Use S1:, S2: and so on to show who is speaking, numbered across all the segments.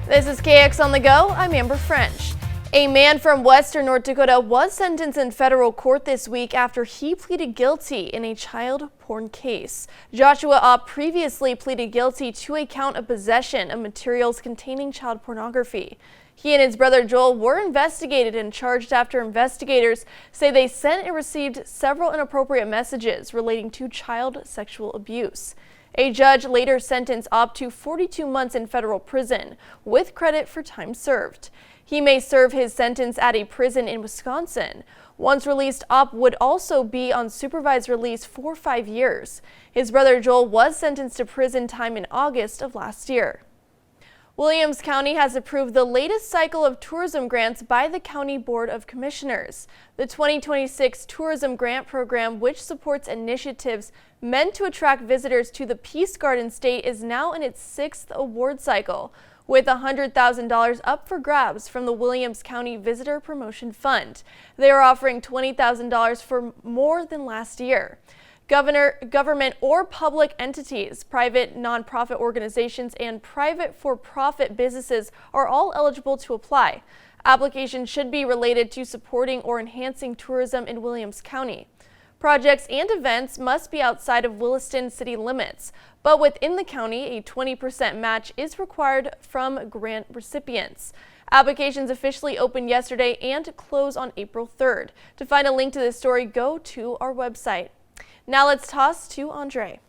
S1: This is KX on the Go. I'm Amber French. A man from western North Dakota was sentenced in federal court this week after he pleaded guilty in a child porn case. Joshua Opp previously pleaded guilty to a count of possession of materials containing child pornography. He and his brother Joel were investigated and charged after investigators say they sent and received several inappropriate messages relating to child sexual abuse. A judge later sentenced Opp to 42 months in federal prison with credit for time served. He may serve his sentence at a prison in Wisconsin. Once released, Opp would also be on supervised release for 5 years. His brother Joel was sentenced to prison time in August of last year. Williams County has approved the latest cycle of tourism grants by the County Board of Commissioners. The 2026 Tourism Grant Program, which supports initiatives meant to attract visitors to the Peace Garden State, is now in its 6th award cycle, with $100,000 up for grabs from the Williams County Visitor Promotion Fund. They are offering $20,000 for more than last year. Government or public entities, private nonprofit organizations, and private for-profit businesses are all eligible to apply. Applications should be related to supporting or enhancing tourism in Williams County. Projects and events must be outside of Williston city limits, but within the county, a 20% match is required from grant recipients. Applications officially opened yesterday and close on April 3rd. To find a link to this story, go to our website. Now let's toss to Andre.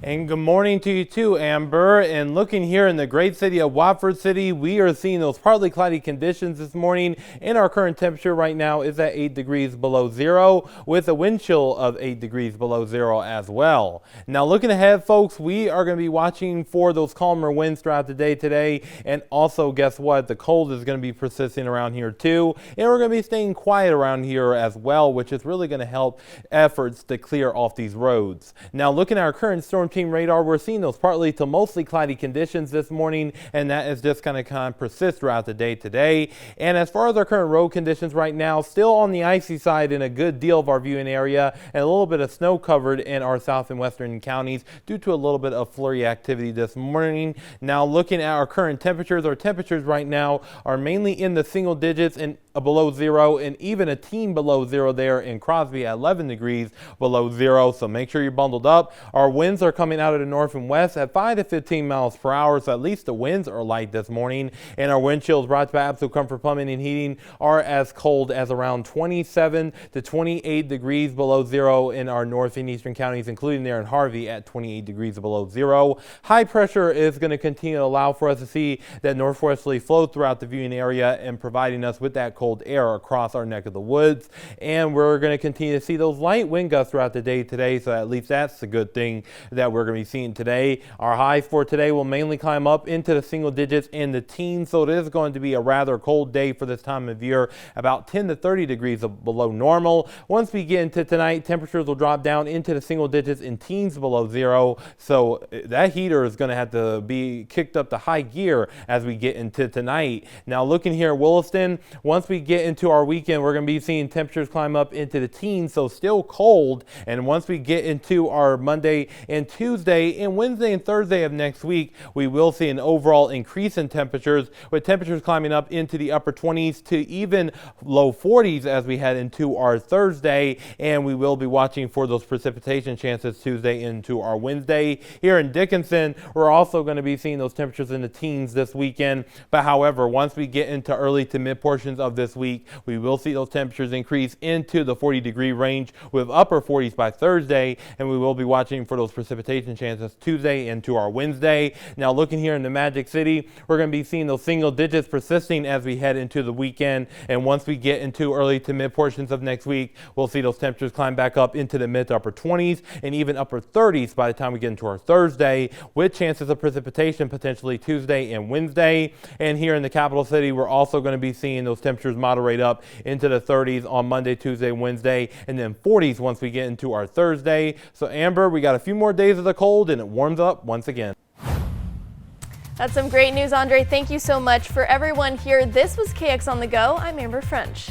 S2: And good morning to you too, Amber. And looking here in the great city of Watford City, we are seeing those partly cloudy conditions this morning, and our current temperature right now is at 8 degrees below zero with a wind chill of 8 degrees below zero as well. Now looking ahead, folks, we are going to be watching for those calmer winds throughout the day today, and also guess what, the cold is going to be persisting around here too, and we're going to be staying quiet around here as well, which is really going to help efforts to clear off these roads. Now looking at our current storm team radar, we're seeing those partly to mostly cloudy conditions this morning, and that is just going to kind of persist throughout the day today. And as far as our current road conditions right now, still on the icy side in a good deal of our viewing area, and a little bit of snow covered in our south and western counties due to a little bit of flurry activity this morning. Now looking at our current temperatures, our temperatures right now are mainly in the single digits and below zero, and even a teen below zero there in Crosby at 11 degrees below zero. So make sure you're bundled up. Our winds are coming out of the north and west at 5 to 15 miles per hour. So at least the winds are light this morning. And our wind chills brought to you by Absolute Comfort Plumbing and Heating are as cold as around 27 to 28 degrees below zero in our north and eastern counties, including there in Harvey at 28 degrees below zero. High pressure is going to continue to allow for us to see that northwesterly flow throughout the viewing area and providing us with that cold air across our neck of the woods. And we're going to continue to see those light wind gusts throughout the day today, so at least that's the good thing that we're going to be seeing today. Our highs for today will mainly climb up into the single digits in the teens, so it is going to be a rather cold day for this time of year, about 10 to 30 degrees below normal. Once we get into tonight, temperatures will drop down into the single digits in teens below zero, so that heater is going to have to be kicked up to high gear as we get into tonight. Now looking here at Williston, once we get into our weekend, we're going to be seeing temperatures climb up into the teens, so still cold. And once we get into our Monday and Tuesday and Wednesday and Thursday of next week, we will see an overall increase in temperatures, with temperatures climbing up into the upper 20s to even low 40s as we head into our Thursday. And we will be watching for those precipitation chances Tuesday into our Wednesday. Here in Dickinson, we're also going to be seeing those temperatures in the teens this weekend. But however, once we get into early to mid portions of this week, we will see those temperatures increase into the 40-degree range with upper 40s by Thursday, and we will be watching for those precipitation chances Tuesday into our Wednesday. Now looking here in the Magic City, we're going to be seeing those single digits persisting as we head into the weekend, and once we get into early to mid portions of next week, we'll see those temperatures climb back up into the mid to upper 20s and even upper 30s by the time we get into our Thursday, with chances of precipitation potentially Tuesday and Wednesday. And here in the capital city, we're also going to be seeing those temperatures moderate up into the 30s on Monday, Tuesday, Wednesday, and then 40s once we get into our Thursday. So Amber, we got a few more days of the cold and it warms up once again.
S1: That's some great news, Andre. Thank you so much. For everyone here, this was KX on the Go. I'm Amber French.